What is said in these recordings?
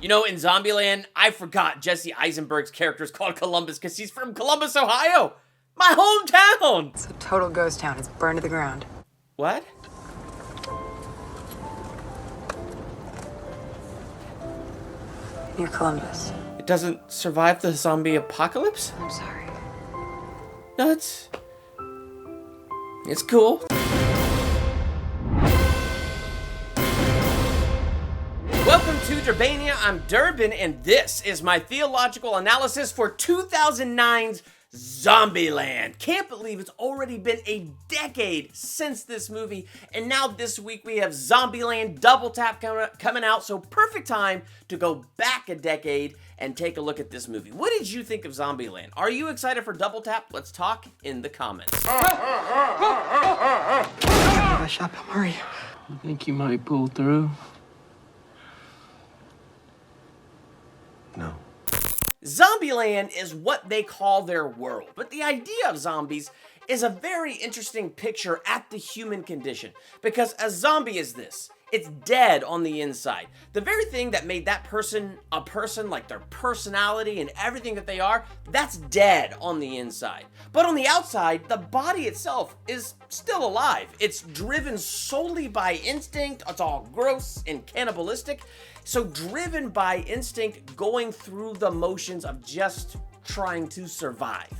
You know, in Zombieland, I forgot Jesse Eisenberg's character is called Columbus because he's from Columbus, Ohio. My hometown! It's a total ghost town. It's burned to the ground. What? Near Columbus. It doesn't survive the zombie apocalypse? I'm sorry. No, it's cool. Welcome to Durbania. I'm Durbin, and this is my theological analysis for 2009's Zombieland. Can't believe it's already been a decade since this movie, and now this week we have Zombieland Double Tap coming out, so perfect time to go back a decade and take a look at this movie. What did you think of Zombieland? Are you excited for Double Tap? Let's talk in the comments. Have a shot, Bill Murray. I think you might pull through. No. Zombieland is what they call their world, but the idea of zombies is a very interesting picture at the human condition, because a zombie is this. It's dead on the inside. The very thing that made that person a person, like their personality and everything that they are, that's dead on the inside. But on the outside, the body itself is still alive. It's driven solely by instinct. It's all gross and cannibalistic. So driven by instinct, going through the motions of just trying to survive.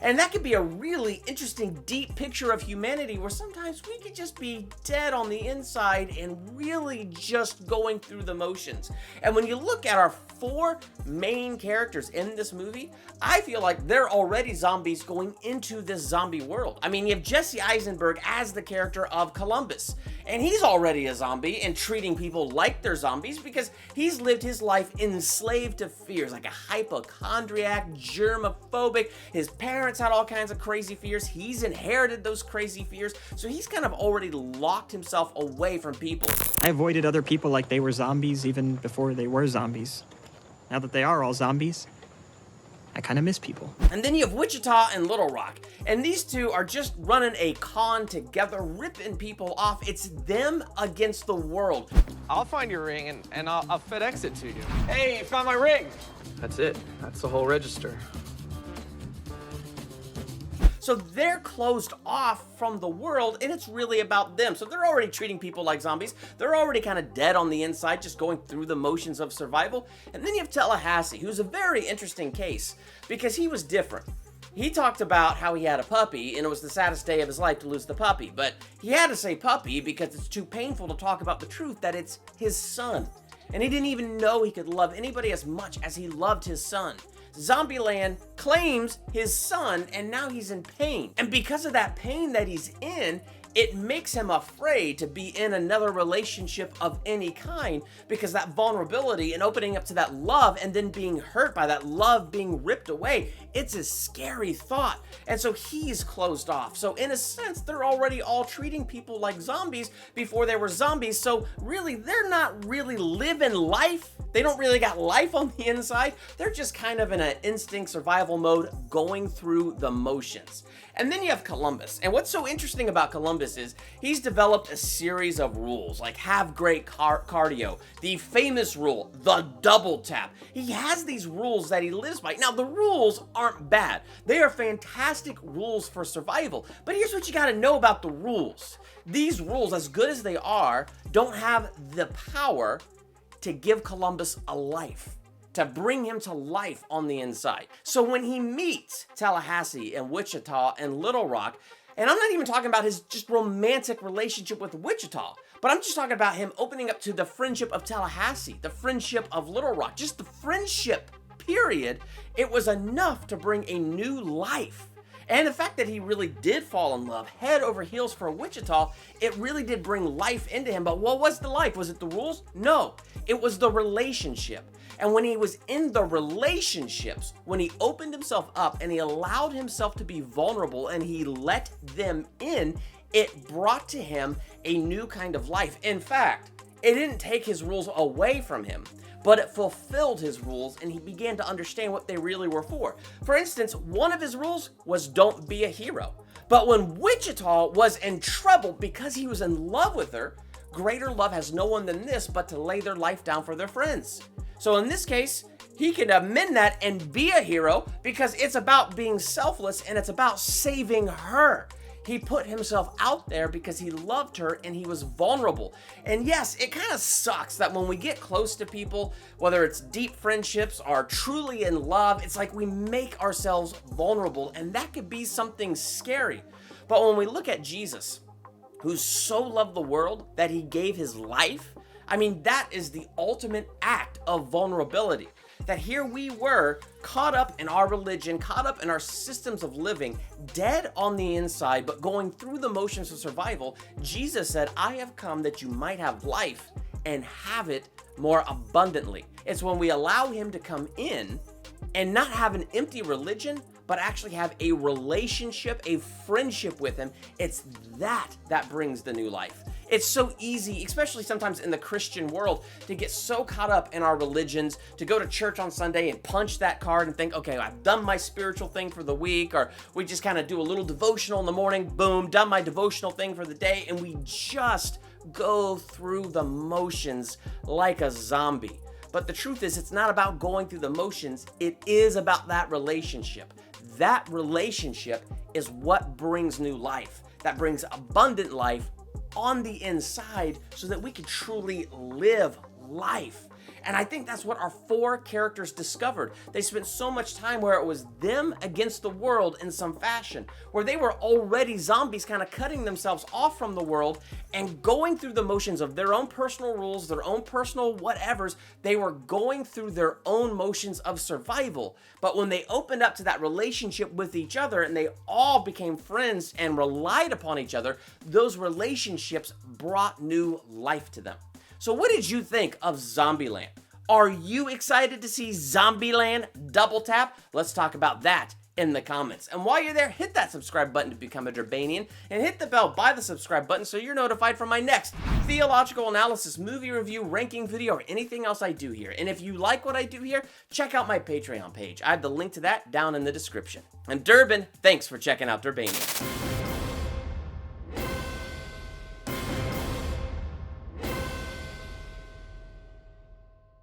And that could be a really interesting, deep picture of humanity where sometimes we could just be dead on the inside and really just going through the motions. And when you look at our four main characters in this movie, I feel like they're already zombies going into this zombie world. I mean, you have Jesse Eisenberg as the character of Columbus, and he's already a zombie and treating people like they're zombies because he's lived his life enslaved to fears, like a hypochondriac, germophobic. His parents had all kinds of crazy fears. He's inherited those crazy fears, so he's kind of already locked himself away from people. I avoided other people like they were zombies even before they were zombies. Now that they are all zombies, I kind of miss people. And then you have Wichita and Little Rock, and these two are just running a con together, ripping people off. It's them against the world. I'll find your ring and I'll FedEx it to you. Hey, you found my ring. That's it. That's the whole register. So they're closed off from the world, and it's really about them. So they're already treating people like zombies. They're already kind of dead on the inside, just going through the motions of survival. And then you have Tallahassee, who's a very interesting case because he was different. He talked about how he had a puppy, and it was the saddest day of his life to lose the puppy. But he had to say puppy because it's too painful to talk about the truth that it's his son. And he didn't even know he could love anybody as much as he loved his son. Zombieland claims his son, and now he's in pain. And because of that pain that he's in, it makes him afraid to be in another relationship of any kind, because that vulnerability and opening up to that love and then being hurt by that love being ripped away, it's a scary thought. And so he's closed off. So in a sense, they're already all treating people like zombies before they were zombies. So really, they're not really living life. They don't really got life on the inside. They're just kind of in an instinct survival mode going through the motions. And then you have Columbus. And what's so interesting about Columbus is he's developed a series of rules, like have great cardio, the famous rule, the double tap. He has these rules that he lives by. Now, the rules aren't bad. They are fantastic rules for survival. But here's what you got to know about the rules. These rules, as good as they are, don't have the power to give Columbus a life, to bring him to life on the inside. So when he meets Tallahassee and Wichita and Little Rock, and I'm not even talking about his just romantic relationship with Wichita, but I'm just talking about him opening up to the friendship of Tallahassee, the friendship of Little Rock, just the friendship, period. It was enough to bring a new life. And the fact that he really did fall in love, head over heels for Wichita, it really did bring life into him. But what was the life? Was it the rules? No, it was the relationship. And when he was in the relationships, when he opened himself up and he allowed himself to be vulnerable and he let them in, it brought to him a new kind of life. In fact, it didn't take his rules away from him, but it fulfilled his rules and he began to understand what they really were for. For instance, one of his rules was don't be a hero. But when Wichita was in trouble because he was in love with her, greater love has no one than this but to lay their life down for their friends. So in this case, he can amend that and be a hero because it's about being selfless and it's about saving her. He put himself out there because he loved her and he was vulnerable. And yes, it kind of sucks that when we get close to people, whether it's deep friendships or truly in love, it's like we make ourselves vulnerable, and that could be something scary. But when we look at Jesus, who so loved the world that he gave his life, I mean, that is the ultimate act of vulnerability. That here we were, caught up in our religion, caught up in our systems of living, dead on the inside, but going through the motions of survival. Jesus said, I have come that you might have life and have it more abundantly. It's when we allow him to come in and not have an empty religion, but actually have a relationship, a friendship with him. It's that brings the new life. It's so easy, especially sometimes in the Christian world, to get so caught up in our religions, to go to church on Sunday and punch that card and think, okay, I've done my spiritual thing for the week, or we just kind of do a little devotional in the morning, boom, done my devotional thing for the day, and we just go through the motions like a zombie. But the truth is, it's not about going through the motions, it is about that relationship. That relationship is what brings new life, that brings abundant life on the inside so that we can truly live life. And I think that's what our four characters discovered. They spent so much time where it was them against the world in some fashion, where they were already zombies, kind of cutting themselves off from the world and going through the motions of their own personal rules, their own personal whatevers. They were going through their own motions of survival. But when they opened up to that relationship with each other and they all became friends and relied upon each other, those relationships brought new life to them. So what did you think of Zombieland? Are you excited to see Zombieland Double Tap? Let's talk about that in the comments. And while you're there, hit that subscribe button to become a Durbanian, and hit the bell by the subscribe button so you're notified for my next theological analysis, movie review, ranking video, or anything else I do here. And if you like what I do here, check out my Patreon page. I have the link to that down in the description. And Durban, thanks for checking out Durbania.